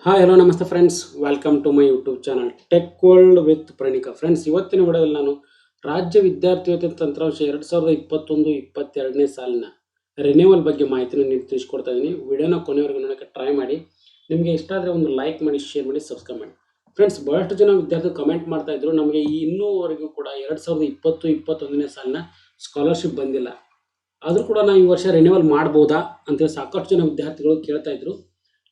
Hi hello ನಮಸ್ತೆ friends, welcome to my YouTube channel tech world with Pranika. Friends, ಇವತ್ತಿನ ವಿಡಿಯೋದಲ್ಲಿ ನಾನು ರಾಜ್ಯ ವಿದ್ಯಾರ್ಥಿ ವೇತನ ತಂತ್ರಾಂಶ 2021-22ನೇ ಸಾಲಿನ ರಿನ್ಯೂವಲ್ ಬಗ್ಗೆ ಮಾಹಿತಿನ ನೀವು ತಿಳಿಸ್ಕೊಡ್ತಾ ಇದ್ದೀನಿ. ವಿಡಿಯೋನ ಕೊನೆವರೆಗೂ ನೋಡೋಕ್ಕೆ ಟ್ರೈ ಮಾಡಿ. ನಿಮಗೆ ಇಷ್ಟ ಆದರೆ ಒಂದು ಲೈಕ್ ಮಾಡಿ, ಶೇರ್ ಮಾಡಿ, ಸಬ್ಸ್ಕ್ರೈಬ್ ಮಾಡಿ. ಫ್ರೆಂಡ್ಸ್, ಬಹಳಷ್ಟು ಜನ ವಿದ್ಯಾರ್ಥಿಗಳು ಕಮೆಂಟ್ ಮಾಡ್ತಾ ಇದ್ರು, ನಮಗೆ ಇನ್ನೂವರೆಗೂ ಕೂಡ 2020-21ನೇ ಸಾಲಿನ ಸ್ಕಾಲರ್ಶಿಪ್ ಬಂದಿಲ್ಲ, ಆದರೂ ಕೂಡ ನಾವು ಈ ವರ್ಷ ರಿನ್ಯೂವಲ್ ಮಾಡ್ಬೋದಾ ಅಂತೇಳಿ ಸಾಕಷ್ಟು ಜನ ವಿದ್ಯಾರ್ಥಿಗಳು ಕೇಳ್ತಾ ಇದ್ರು.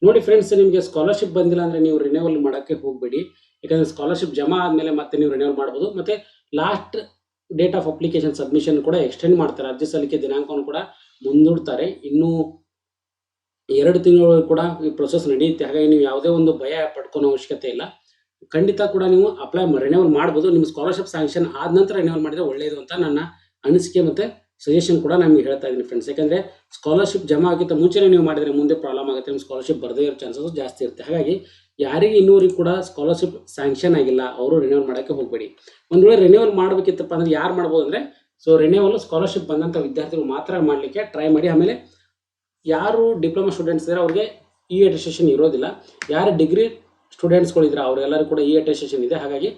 ನೋಡಿ ಫ್ರೆಂಡ್ಸ್, ನಿಮಗೆ ಸ್ಕಾಲರ್ಶಿಪ್ ಬಂದಿಲ್ಲ ಅಂದರೆ ನೀವು ರಿನ್ಯೂವಲ್ ಮಾಡೋಕ್ಕೆ ಹೋಗಬೇಡಿ. ಯಾಕಂದರೆ ಸ್ಕಾಲರ್ಶಿಪ್ ಜಮಾ ಆದಮೇಲೆ ಮತ್ತೆ ನೀವು ರಿನ್ಯೂವಲ್ ಮಾಡ್ಬೋದು. ಮತ್ತು last date of application submission ಕೂಡ ಎಕ್ಸ್ಟೆಂಡ್ ಮಾಡ್ತಾರೆ. ಅರ್ಜಿ ಸಲ್ಲಿಕೆ ದಿನಾಂಕವನ್ನು ಕೂಡ ಮುಂದೂಡ್ತಾರೆ. ಇನ್ನೂ 2 ತಿಂಗಳು ಕೂಡ ಈ ಪ್ರೊಸೆಸ್ ನಡೆಯುತ್ತೆ. ಹಾಗಾಗಿ ನೀವು ಯಾವುದೇ ಒಂದು ಭಯ ಪಡ್ಕೊಳೋ ಅವಶ್ಯಕತೆ ಇಲ್ಲ. ಖಂಡಿತ ಕೂಡ ನೀವು ರಿನ್ಯೂವಲ್ ಮಾಡ್ಬೋದು. ನಿಮ್ಮ ಸ್ಕಾಲರ್ಶಿಪ್ ಸ್ಯಾಂಕ್ಷನ್ ಆದ ನಂತರ ರಿನ್ಯೂವಲ್ ಮಾಡಿದರೆ ಒಳ್ಳೆಯದು ಅಂತ ನನ್ನ ಅನಿಸಿಕೆ ಮತ್ತು ಸಜೆಷನ್ ಕೂಡ ನಮಗೆ ಹೇಳ್ತಾ ಇದ್ದೀನಿ ಫ್ರೆಂಡ್ಸ್. ಯಾಕಂದರೆ ಸ್ಕಾಲರ್ಶಿಪ್ ಜಮಾ ಆಗಿದ್ದ ಮುಂಚೆನೇ ನೀವು ಮಾಡಿದರೆ ಮುಂದೆ ಪ್ರಾಬ್ಲಮ್ ಆಗುತ್ತೆ, ನಿಮ್ಮ ಸ್ಕಾಲರ್ಶಿಪ್ ಬರದೇ ಇರೋ ಚಾನ್ಸಸ್ ಜಾಸ್ತಿ ಇರುತ್ತೆ. ಹಾಗಾಗಿ ಯಾರಿಗೆ ಇನ್ನೂರಿಗೆ ಕೂಡ ಸ್ಕಾಲರ್ಶಿಪ್ ಸ್ಯಾಂಕ್ಷನ್ ಆಗಿಲ್ಲ ಅವರು ರಿನ್ಯೂವಲ್ ಮಾಡೋಕ್ಕೆ ಹೋಗಬೇಡಿ. ಒಂದು ವೇಳೆ ರಿನ್ಯೂವಲ್ ಮಾಡಬೇಕಿತ್ತಪ್ಪ ಅಂದರೆ ಯಾರು ಮಾಡ್ಬೋದು ಅಂದರೆ, ರಿನ್ಯೂವಲ್ ಸ್ಕಾಲರ್ಶಿಪ್ ಬಂದಂಥ ವಿದ್ಯಾರ್ಥಿಗಳು ಮಾತ್ರ ಮಾಡಲಿಕ್ಕೆ ಟ್ರೈ ಮಾಡಿ. ಆಮೇಲೆ ಯಾರು ಡಿಪ್ಲೊಮಾ ಸ್ಟೂಡೆಂಟ್ಸ್ ಇದ್ದಾರೆ ಅವ್ರಿಗೆ ಇ ಅಟೆಸ್ಟೇಷನ್ ಇರೋದಿಲ್ಲ. ಯಾರು ಡಿಗ್ರಿ ಸ್ಟೂಡೆಂಟ್ಸ್ಗಳಿದ್ರೆ ಅವರೆಲ್ಲರೂ ಕೂಡ ಇ ಅಟೆಸ್ಟೇಷನ್ ಇದೆ. ಹಾಗಾಗಿ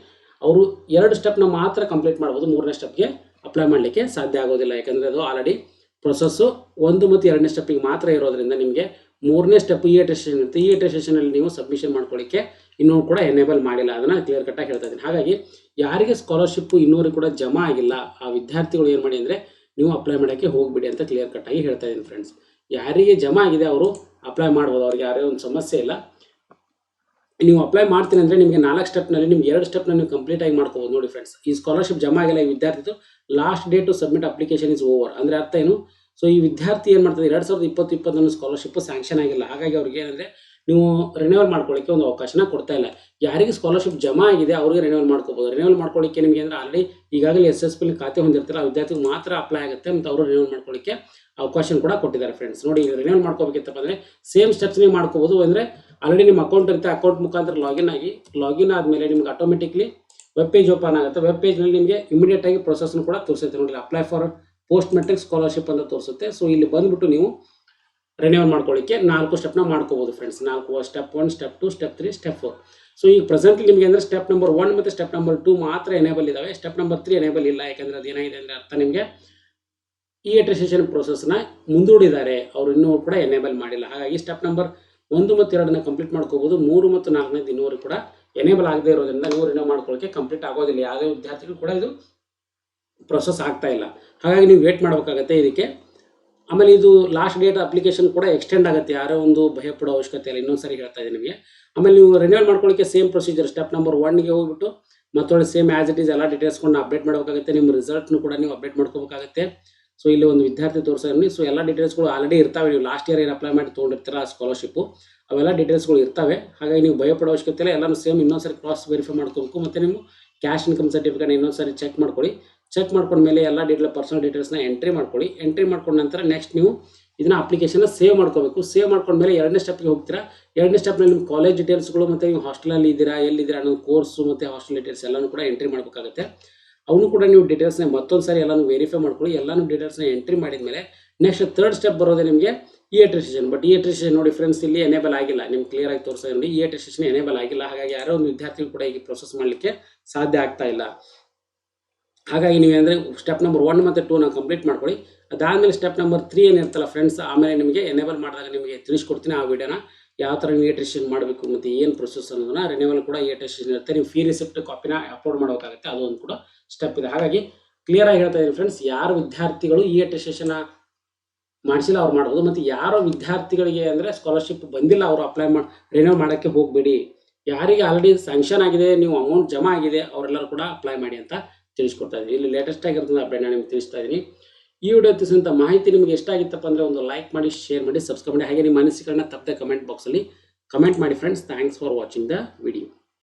ಅವರು 2 ಸ್ಟೆಪ್ನ ಮಾತ್ರ ಕಂಪ್ಲೀಟ್ ಮಾಡ್ಬೋದು, 3ನೇ ಸ್ಟೆಪ್ಗೆ ಅಪ್ಲೈ ಮಾಡಲಿಕ್ಕೆ ಸಾಧ್ಯ ಆಗೋದಿಲ್ಲ. ಯಾಕಂದರೆ ಅದು ಆಲ್ರೆಡಿ ಪ್ರೊಸೆಸ್ಸು 1 ಮತ್ತು 2ನೇ ಸ್ಟೆಪ್ಪಿಗೆ ಮಾತ್ರ ಇರೋದ್ರಿಂದ ನಿಮಗೆ 3ನೇ ಸ್ಟೆಪ್ ಇ ಅಟೆಸ್ಟೇಷನ್ ಇರುತ್ತೆ. ಇ ಅಟೆಸ್ಟೇಷನಲ್ಲಿ ನೀವು ಸಬ್ಮಿಷನ್ ಮಾಡ್ಕೊಳ್ಳಿಕ್ಕೆ ಇನ್ನೂ ಕೂಡ ಎನೇಬಲ್ ಮಾಡಿಲ್ಲ. ಅದನ್ನು ಕ್ಲಿಯರ್ ಕಟ್ಟಾಗಿ ಹೇಳ್ತಾ ಇದ್ದೀನಿ. ಹಾಗಾಗಿ ಯಾರಿಗೆ ಸ್ಕಾಲರ್ಶಿಪ್ಪು ಇನ್ನೂರಿಗೆ ಕೂಡ ಜಮಾ ಆಗಿಲ್ಲ ಆ ವಿದ್ಯಾರ್ಥಿಗಳು ಏನು ಮಾಡಿ ಅಂದರೆ, ನೀವು ಅಪ್ಲೈ ಮಾಡೋಕ್ಕೆ ಹೋಗ್ಬಿಡಿ ಅಂತ ಕ್ಲಿಯರ್ ಕಟ್ಟಾಗಿ ಹೇಳ್ತಾ ಇದ್ದೀನಿ ಫ್ರೆಂಡ್ಸ್. ಯಾರಿಗೆ ಜಮಾ ಆಗಿದೆ ಅವರು ಅಪ್ಲೈ ಮಾಡ್ಬೋದು, ಅವ್ರಿಗೆ ಯಾರೇ ಒಂದು ಸಮಸ್ಯೆ ಇಲ್ಲ. ನೀವು ಅಪ್ಲೈ ಮಾಡ್ತೀನಿ ಅಂದರೆ ನಿಮಗೆ 4 ಸ್ಟೆಪ್ನಲ್ಲಿ ನಿಮ್ಗೆ 2 ಸ್ಟೆಪ್ನ ನೀವು ಕಂಪ್ಲೀಟಾಗಿ ಮಾಡ್ಕೋಬೋದು. ನೋಡಿ ಫ್ರೆಂಡ್ಸ್, ಈ ಸ್ಕಾಲರ್ಶಿಪ್ ಜಮಾ ಆಗಿಲ್ಲ ಈ ವಿದ್ಯಾರ್ಥಿದು last date to submit application is over. ಅಂದರೆ ಅರ್ಥ ಏನು? ಈ ವಿದ್ಯಾರ್ಥಿ ಏನು ಮಾಡ್ತಾರೆ, 2020-21 ಸ್ಕಾಲರ್ಶಿಪ್ ಸ್ಯಾಂಕ್ಷನ್ ಆಗಿಲ್ಲ. ಹಾಗಾಗಿ ಅವ್ರಿಗೆ ಏನಂದರೆ ನೀವು ರಿನ್ಯೂವಲ್ ಮಾಡ್ಕೊಳ್ಳಿಕ್ಕೆ ಒಂದು ಅವಕಾಶನ ಕೊಡ್ತಾ ಇಲ್ಲ. ಯಾರಿಗೆ ಸ್ಕಾಲರ್ಶಿಪ್ ಜಮಾ ಆಗಿದೆ ಅವ್ರಿಗೆ ರಿನ್ಯೂವಲ್ ಮಾಡ್ಕೋಬೋದು. ರಿನ್ಯೂವಲ್ ಮಾಡ್ಕೊಳ್ಳಿಕ್ಕೆ ನಿಮಗೆ ಅಂದರೆ ಆಲ್ರೆಡಿ ಈಗಾಗಲೇ SSP ಖಾತೆ ಹೊಂದಿರ್ತಾರೆ, ಆ ವಿದ್ಯಾರ್ಥಿಗೆ ಮಾತ್ರ ಅಪ್ಲೈ ಆಗುತ್ತೆ ಮತ್ತು ಅವರು ರಿನ್ಯೂವಲ್ ಮಾಡ್ಕೊಳ್ಳಿಕ್ಕೆ ಅವಕಾಶ ಕೂಡ ಕೊಟ್ಟಿದ್ದಾರೆ ಫ್ರೆಂಡ್ಸ್. ನೋಡಿ, ರಿನ್ಯೂವಲ್ ಮಾಡ್ಕೋಬೇಕಿತ್ತಪ್ಪ ಅಂದರೆ ಸೇಮ್ ಸ್ಟೆಪ್ಸ್ ನೀವು ಮಾಡ್ಕೋಬೋದು. ಅಂದರೆ ಆಲ್ರೆಡಿ ನಿಮ್ಮ ಅಕೌಂಟ್ ಇರುತ್ತೆ, ಅಕೌಂಟ್ ಮುಖಾಂತರ ಲಾಗಿನ್ ಆದಮೇಲೆ ನಿಮ್ಗೆ ಆಟೋಮೆಟಿಕ್ಲಿ ವೆಬ್ ಪೇಜ್ ಓಪನ್ ಆಗುತ್ತೆ. ವೆಬ್ ಪೇಜ್ನಲ್ಲಿ ನಿಮಗೆ ಇಮಿಡಿಯೇಟಾಗಿ ಪ್ರೊಸೆಸ್ನು ಕೂಡ ತೋರಿಸುತ್ತೆ. ನೋಡಿ, apply for post matric scholarship ಅಂತ ತೋರಿಸುತ್ತೆ. ಇಲ್ಲಿ ಬಂದುಬಿಟ್ಟು ನೀವು ರಿನ್ಯೂವಲ್ ಮಾಡ್ಕೊಳ್ಳಿಕ್ಕೆ 4 ಸ್ಟೆಪ್ನ ಮಾಡ್ಕೋಬೋದು friends. 4 step 1, step 2, step 3, step 4. ಈಗ ಪ್ರೆಸೆಂಟ್ಲಿ ನಿಮಗೆ ಅಂದರೆ ಸ್ಟೆಪ್ ನಂಬರ್ 1 ಮತ್ತು ಸ್ಟೆಪ್ ನಂಬರ್ 2 ಮಾತ್ರ ಎನೇಬಲ್ ಇದ್ದಾವೆ. ಸ್ಟೆಪ್ ನಂಬರ್ 3 ಎನೇಬಲ್ ಇಲ್ಲ. ಯಾಕಂದರೆ ಅದು ಏನಾಗಿದೆ ಅಂದರೆ ಅರ್ಥ ನಿಮಗೆ ಇ ಅಟೆಸ್ಟೇಷನ್ ಪ್ರೊಸೆಸ್ನ ಮುಂದೂಡಿದ್ದಾರೆ, ಅವರು ಇನ್ನೂ ಕೂಡ ಎನೇಬಲ್ ಮಾಡಿಲ್ಲ. ಹಾಗಾಗಿ ಸ್ಟೆಪ್ ನಂಬರ್ 1 ಮತ್ತು 2ನ ಕಂಪ್ಲೀಟ್ ಮಾಡ್ಕೋಬೋದು. 3 ಮತ್ತು 4ನೇದು ಇನ್ನೂರು ಕೂಡ ಎನೇಬಲ್ ಆಗದೇ ಇರೋದ್ರಿಂದ ನೀವು ರಿನ್ಯೂ ಮಾಡ್ಕೊಳ್ಳೋಕ್ಕೆ ಕಂಪ್ಲೀಟ್ ಆಗೋದಿಲ್ಲ. ಯಾವುದೇ ವಿದ್ಯಾರ್ಥಿಗಳು ಕೂಡ ಇದು ಪ್ರೊಸೆಸ್ ಆಗ್ತಾ ಇಲ್ಲ. ಹಾಗಾಗಿ ನೀವು ವೇಟ್ ಮಾಡಬೇಕಾಗತ್ತೆ ಇದಕ್ಕೆ. ಆಮೇಲೆ ಇದು ಲಾಸ್ಟ್ ಡೇಟ್ ಅಪ್ಲಿಕೇಶನ್ ಕೂಡ ಎಕ್ಸ್ಟೆಂಡ್ ಆಗುತ್ತೆ. ಯಾರೋ ಒಂದು ಭಯ ಪಡೋ ಅವಶ್ಯಕತೆ ಇಲ್ಲ. ಇನ್ನೊಂದು ಸರಿ ಹೇಳ್ತಾ ಇದ್ದೀನಿ ನಿಮಗೆ. ಆಮೇಲೆ ನೀವು ರಿನ್ಯೂವಲ್ ಮಾಡ್ಕೊಳ್ಳಿಕ್ಕೆ ಸೇಮ್ ಪ್ರೊಸೀಜರ್. ಸ್ಟೆಪ್ ನಂಬರ್ 1ಗೆ ಹೋಗ್ಬಿಟ್ಟು ಮತ್ತೊಳ್ಳೆ ಸೇಮ್ ಆ್ಯಸ್ ಇಟ್ ಈಸ್ ಎಲ್ಲ ಡೀಟೇಲ್ಸ್ಕೊಂಡು ಅಪ್ಡೇಟ್ ಮಾಡಬೇಕಾಗುತ್ತೆ. ನಿಮ್ಮ ರಿಸಲ್ಟ್ನು ಕೂಡ ನೀವು ಅಪ್ಡೇಟ್ ಮಾಡ್ಕೋಬೇಕಾಗುತ್ತೆ. ಇಲ್ಲಿ ಒಂದು ವಿದ್ಯಾರ್ಥಿ ತೋರಿಸೋದ್ರಲ್ಲಿ ಎಲ್ಲ ಡೀಟೇಲ್ಸ್ಗಳು ಆಲ್ರೆಡಿ ಇರ್ತವೆ. ನೀವು ಲಾಸ್ಟ್ ಇಯರ್ ಏನು ಅಪ್ಲೈ ಮಾಡಿ ತೊಗೊಂಡಿರ್ತೀರ ಆ ಸ್ಕಾಲರ್ಶಿಪ್ಪು, ಅವೆಲ್ಲ ಡೀಟೇಲ್ಸ್ಗಳು ಇರ್ತವೆ. ಹಾಗಾಗಿ ನೀವು ಭಯಪಡೋ ಅವಶ್ಯಕತೆ ಇಲ್ಲ. ಎಲ್ಲನೂ ಸೇಮ್ ಇನ್ನೊಂದ್ಸರಿ ಕ್ರಾಸ್ ವೆರಿಫೈ ಮಾಡ್ಕೋಬೇಕು. ಮತ್ತು ನೀವು ಕ್ಯಾಶ್ ಇನ್ಕಮ್ ಸರ್ಟಿಫಿಕೇಟ್ ಇನ್ನೊಂದ್ಸರಿ ಚೆಕ್ ಮಾಡ್ಕೊಳ್ಳಿ. ಚೆಕ್ ಮಾಡ್ಕೊಂಡ್ಮೇಲೆ ಎಲ್ಲ ಪರ್ಸನಲ್ ಡೀಟೇಲ್ಸ್ನ ಎಂಟ್ರಿ ಮಾಡ್ಕೊಳ್ಳಿ. ಎಂಟ್ರಿ ಮಾಡ್ಕೊಂಡ ನಂತರ ನೆಕ್ಸ್ಟ್ ನೀವು ಇದನ್ನ ಅಪ್ಲಿಕೇಶನ್ನ ಸೇವ್ ಮಾಡ್ಕೋಬೇಕು. ಸೇವ್ ಮಾಡ್ಕೊಂಡ್ಮೇಲೆ 2ನೇ ಸ್ಟೆಪ್ಗೆ ಹೋಗ್ತೀರಾ. 2ನೇ ಸ್ಟೆಪ್ನಲ್ಲಿ ನಿಮ್ಮ ಕಾಲೇಜ್ ಡೀಟೇಲ್ಸ್ಗಳು ಮತ್ತು ನೀವು ಹಾಸ್ಟೆಲಲ್ಲಿ ಇದ್ದೀರಾ, ಎಲ್ಲಿದ್ದೀರಾ ಅನ್ನೋ ಕೋರ್ಸು ಮತ್ತು ಹಾಸ್ಟೆಲ್ ಡೀಟೇಲ್ಸ್ ಎಲ್ಲನೂ ಕೂಡ ಎಂಟ್ರಿ ಮಾಡಬೇಕಾಗುತ್ತೆ. ಅವನು ಕೂಡ ನೀವು ಡೀಟೇಲ್ಸ್ನ ಮತ್ತೊಂದು ಸಾರಿ ಎಲ್ಲನೂ ವೆರಿಫೈ ಮಾಡ್ಕೊಳ್ಳಿ. ಎಲ್ಲನೂ ಡೀಟೇಲ್ಸ್ನ ಎಂಟ್ರಿ ಮಾಡಿದ ಮೇಲೆ ನೆಕ್ಸ್ಟ್ 3rd ಸ್ಟೆಪ್ ಬರೋದೇ ನಿಮಗೆ E attestation. But E attestation ನೋಡಿ ಫ್ರೆಂಡ್ಸ್, ಇಲ್ಲಿ ಎನೇಬಲ್ ಆಗಿಲ್ಲ. ನಿಮ್ಗೆ ಕ್ಲಿಯರ್ ಆಗಿ ತೋರಿಸೋದು ನೋಡಿ, ಇ ಅಟೆಸ್ಟೇಷನ್ ಎನೇಬಲ್ ಆಗಿಲ್ಲ. ಹಾಗಾಗಿ ಯಾರೋ ಒಂದು ವಿದ್ಯಾರ್ಥಿಗಳು ಕೂಡ ಈಗ ಪ್ರೊಸೆಸ್ ಮಾಡಲಿಕ್ಕೆ ಸಾಧ್ಯ ಆಗ್ತಾ ಇಲ್ಲ. ಹಾಗಾಗಿ ನೀವೇಂದರೆ ಸ್ಟೆಪ್ ನಂಬರ್ 1 ಮತ್ತು 2ನ ಕಂಪ್ಲೀಟ್ ಮಾಡ್ಕೊಳ್ಳಿ. ಅದಾದಮೇಲೆ ಸ್ಟೆಪ್ ನಂಬರ್ 3 ಏನಿರ್ತಲ್ಲ ಫ್ರೆಂಡ್ಸ್, ಆಮೇಲೆ ನಿಮಗೆ ಎನೇಬಲ್ ಮಾಡಿದಾಗ ನಿಮಗೆ ತಿಳಿಸ್ಕೊಡ್ತೀನಿ ಆ ವಿಡಿಯೋನ, ಯಾವ ಥರ ನೀವು ಇ ಅಟೆಸ್ಟೇಷನ್ ಮಾಡಬೇಕು ಮತ್ತು ಏನು ಪ್ರೊಸೆಸ್ ಅನ್ನೋದನ್ನ. ರಿನ್ಯೂವಲ್ ಕೂಡ ಇ ಅಟೆಸ್ಟೇಷನ್ ಇರುತ್ತೆ. ನೀವು ಫೀ ರಿಸಿಪ್ಟ್ ಕಾಪಿನ ಅಪ್ಲೋಡ್ ಮಾಡಬೇಕಾಗುತ್ತೆ, ಅದೊಂದು ಕೂಡ ಸ್ಟೆಪ್ ಇದೆ. ಹಾಗಾಗಿ ಕ್ಲಿಯರಾಗಿ ಹೇಳ್ತಾ ಇದ್ದೀನಿ ಫ್ರೆಂಡ್ಸ್, ಯಾರು ವಿದ್ಯಾರ್ಥಿಗಳು ಇ ಅಟೆಸ್ಟೇಷನ್ ಮಾಡಿಸಿಲ್ಲ ಅವ್ರು ಮಾಡ್ಬೋದು. ಮತ್ತು ಯಾರೋ ವಿದ್ಯಾರ್ಥಿಗಳಿಗೆ ಅಂದರೆ ಸ್ಕಾಲರ್ಶಿಪ್ ಬಂದಿಲ್ಲ ಅವರು ರಿನ್ಯೂ ಮಾಡೋಕ್ಕೆ ಹೋಗಬೇಡಿ. ಯಾರಿಗೆ ಆಲ್ರೆಡಿ ಸ್ಯಾಂಕ್ಷನ್ ಆಗಿದೆ, ನೀವು ಅಮೌಂಟ್ ಜಮಾ ಆಗಿದೆ, ಅವರೆಲ್ಲರೂ ಕೂಡ ಅಪ್ಲೈ ಮಾಡಿ ಅಂತ ತಿಳಿಸ್ಕೊಡ್ತಾ ಇದ್ದೀನಿ. ಇಲ್ಲಿ ಲೇಟೆಸ್ಟ್ ಆಗಿರ್ತದೆ ಅಪ್ಡೇಟ್ನ ನಿಮ್ಗೆ ತಿಳಿಸ್ತಾ ಇದ್ದೀನಿ. ಈ ವಿಡಿಯೋ ತಿಳಿಸಿದಂಥ ಮಾಹಿತಿ ನಿಮಗೆ ಇಷ್ಟ ಆಗಿತ್ತಪ್ಪ ಅಂದರೆ ಒಂದು ಲೈಕ್ ಮಾಡಿ, ಶೇರ್ ಮಾಡಿ, ಸಬ್ಸ್ಕ್ರೈಬ್ ಮಾಡಿ. ಹಾಗೆ ನಿಮ್ಮ ಅನಿಸಿಕೆಗಳನ್ನ ತಪ್ಪದೆ ಕಮೆಂಟ್ ಬಾಕ್ಸಲ್ಲಿ ಕಮೆಂಟ್ ಮಾಡಿ friends. Thanks for watching the video.